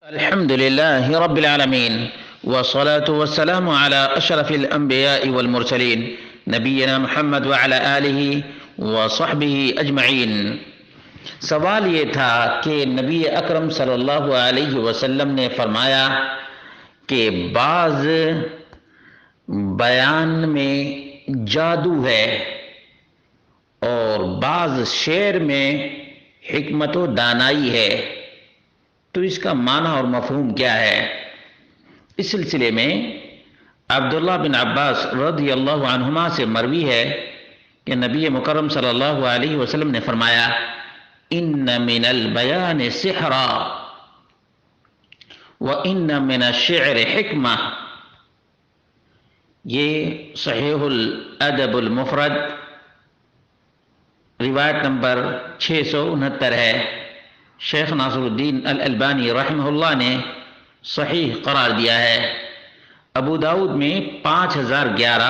الحمد لله رب العالمين والصلاة والسلام على أشرف الأنبياء والمرسلين نبينا محمد وعلى آله وصحبه أجمعین۔ سوال یہ تھا کہ نبی اکرم صلی اللہ علیہ وسلم نے فرمایا کہ بعض بیان میں جادو ہے اور بعض شعر میں حکمت و دانائی ہے، تو اس کا معنی اور مفہوم کیا ہے؟ اس سلسلے میں عبداللہ بن عباس رضی اللہ عنہما سے مروی ہے کہ نبی مکرم صلی اللہ علیہ وسلم نے فرمایا ان من البیان سحرا وان من الشعر حکمہ۔ یہ صحیح الادب المفرد روایت نمبر 669 ہے۔ شیخ ناصر الدین الالبانی رحمہ اللہ نے صحیح قرار دیا ہے۔ ابو داؤد میں 5011،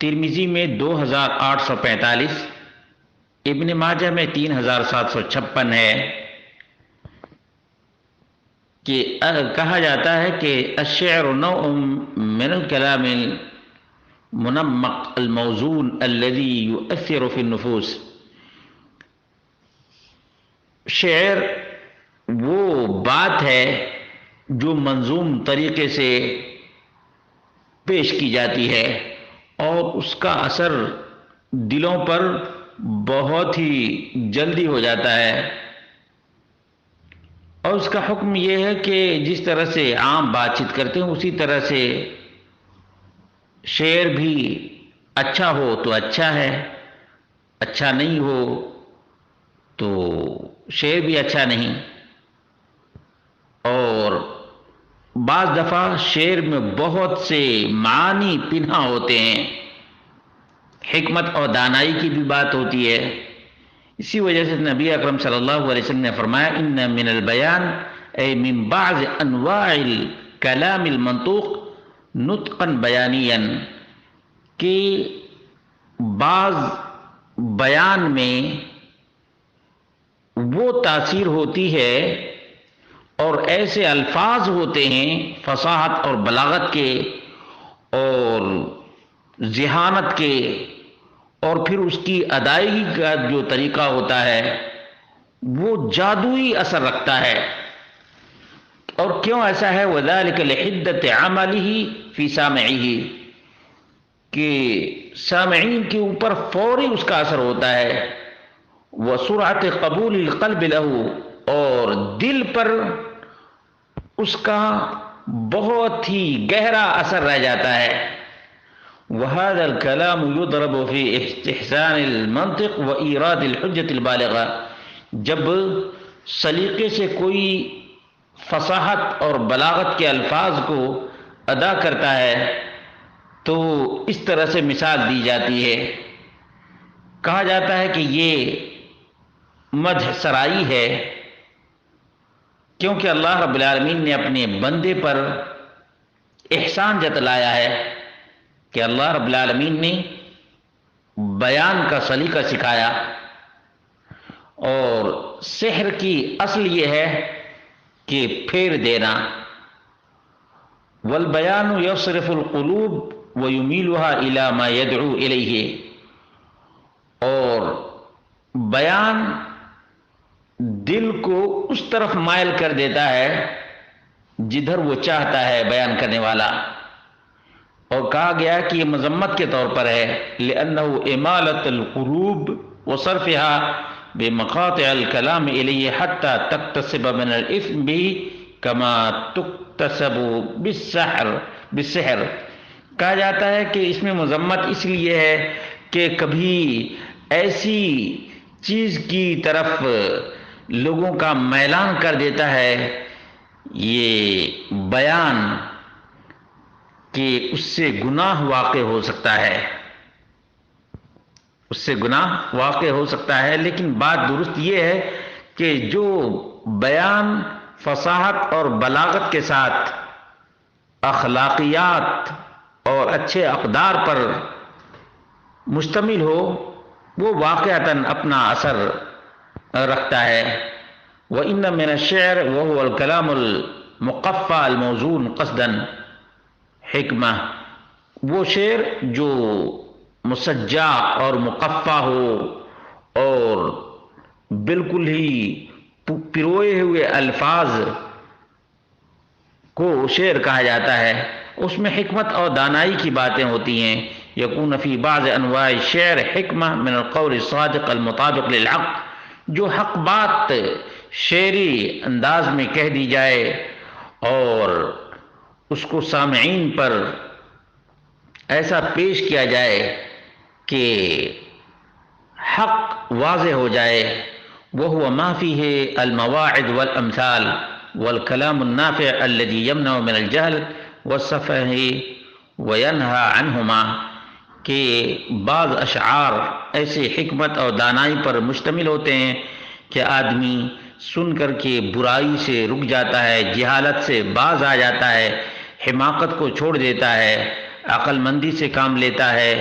ترمذی میں 2845، ابن ماجہ میں 3756 ہے کہ کہا جاتا ہے کہ الشعر نوع من الکلام المنمق الموزون الذي يؤثر في النفوس۔ شعر وہ بات ہے جو منظوم طریقے سے پیش کی جاتی ہے اور اس کا اثر دلوں پر بہت ہی جلدی ہو جاتا ہے، اور اس کا حکم یہ ہے کہ جس طرح سے عام بات چیت کرتے ہیں اسی طرح سے شعر بھی اچھا ہو تو اچھا ہے، اچھا نہیں ہو تو شعر بھی اچھا نہیں۔ اور بعض دفعہ شعر میں بہت سے معانی پنہا ہوتے ہیں، حکمت اور دانائی کی بھی بات ہوتی ہے۔ اسی وجہ سے نبی اکرم صلی اللہ علیہ وسلم نے فرمایا ان من البیان اے من بعض انواع الکلام المنطوق نطقا بیانیا، کہ بعض بیان میں وہ تاثیر ہوتی ہے اور ایسے الفاظ ہوتے ہیں فصاحت اور بلاغت کے اور ذہانت کے، اور پھر اس کی ادائیگی کا جو طریقہ ہوتا ہے وہ جادوئی اثر رکھتا ہے۔ اور کیوں ایسا ہے؟ وَذَلِكَ لِحِدَّةِ عَمَلِهِ فِي سَامِعِهِ، کہ سامعین کے اوپر فوری اس کا اثر ہوتا ہے، وَسُرْعَةِ قَبُولِ الْقَلْبِ لَهُ، اور دل پر اس کا بہت ہی گہرا اثر رہ جاتا ہے۔ وَهَذَا الْكَلَامُ يُضْرَبُ فِي اسْتِحْسَانِ الْمَنْطِقِ وَإِيرَادِ الْحُجَّةِ الْبَالِغَةِ، جب سلیقے سے کوئی فصاحت اور بلاغت کے الفاظ کو ادا کرتا ہے تو اس طرح سے مثال دی جاتی ہے، کہا جاتا ہے کہ یہ مدح سرائی ہے، کیونکہ اللہ رب العالمین نے اپنے بندے پر احسان جتلایا ہے کہ اللہ رب العالمین نے بیان کا سلیقہ سکھایا۔ اور سحر کی اصل یہ ہے کہ پھیر دینا، والبیان یصرف القلوب ویمیلها الی ما یدعو الیہ، اور بیان دل کو اس طرف مائل کر دیتا ہے جدھر وہ چاہتا ہے بیان کرنے والا۔ اور کہا گیا کہ یہ مذمت کے طور پر ہے، لأنه امالة القلوب وصرفها بمقاطع الكلام الیہ حتى تکتسب من الاثم به كما تکتسب بالسحر۔ کہا جاتا ہے کہ اس میں مذمت اس لیے ہے کہ کبھی ایسی چیز کی طرف لوگوں کا میلان کر دیتا ہے یہ بیان کہ اس سے گناہ واقع ہو سکتا ہے، اس سے گناہ واقع ہو سکتا ہے۔ لیکن بات درست یہ ہے کہ جو بیان فصاحت اور بلاغت کے ساتھ اخلاقیات اور اچھے اقدار پر مشتمل ہو وہ واقعتاً اپنا اثر رکھتا ہے۔ وَإِنَّ مِنَ الشِّعْرِ وَهُوَ الْكَلَامُ الْمُقَفَّى الْمَوْزُونُ قَصْدًا حکمہ، وہ شعر جو مسجع اور مقفع ہو اور بالکل ہی پروئے ہوئے الفاظ کو شعر کہا جاتا ہے، اس میں حکمت اور دانائی کی باتیں ہوتی ہیں۔ یکون فی بعض انواع الشعر حکمہ من القول الصادق المطابق للحق، جو حق بات شعری انداز میں کہہ دی جائے اور اس کو سامعین پر ایسا پیش کیا جائے کہ حق واضح ہو جائے۔ وهو ما فيه المواعظ والامثال والكلام النافع الذي يمنع من الجهل والسفه وينهى عنهما، کہ بعض اشعار ایسے حکمت اور دانائی پر مشتمل ہوتے ہیں کہ آدمی سن کر کے برائی سے رک جاتا ہے، جہالت سے باز آ جاتا ہے، حماقت کو چھوڑ دیتا ہے، عقل مندی سے کام لیتا ہے،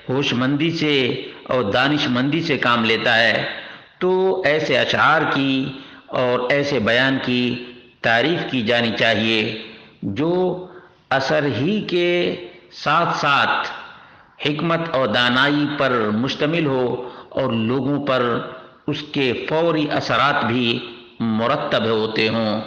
ہوش مندی سے اور دانش مندی سے کام لیتا ہے۔ تو ایسے اشعار کی اور ایسے بیان کی تعریف کی جانی چاہیے جو اثر ہی کے ساتھ ساتھ حکمت اور دانائی پر مشتمل ہو اور لوگوں پر اس کے فوری اثرات بھی مرتب ہوتے ہوں۔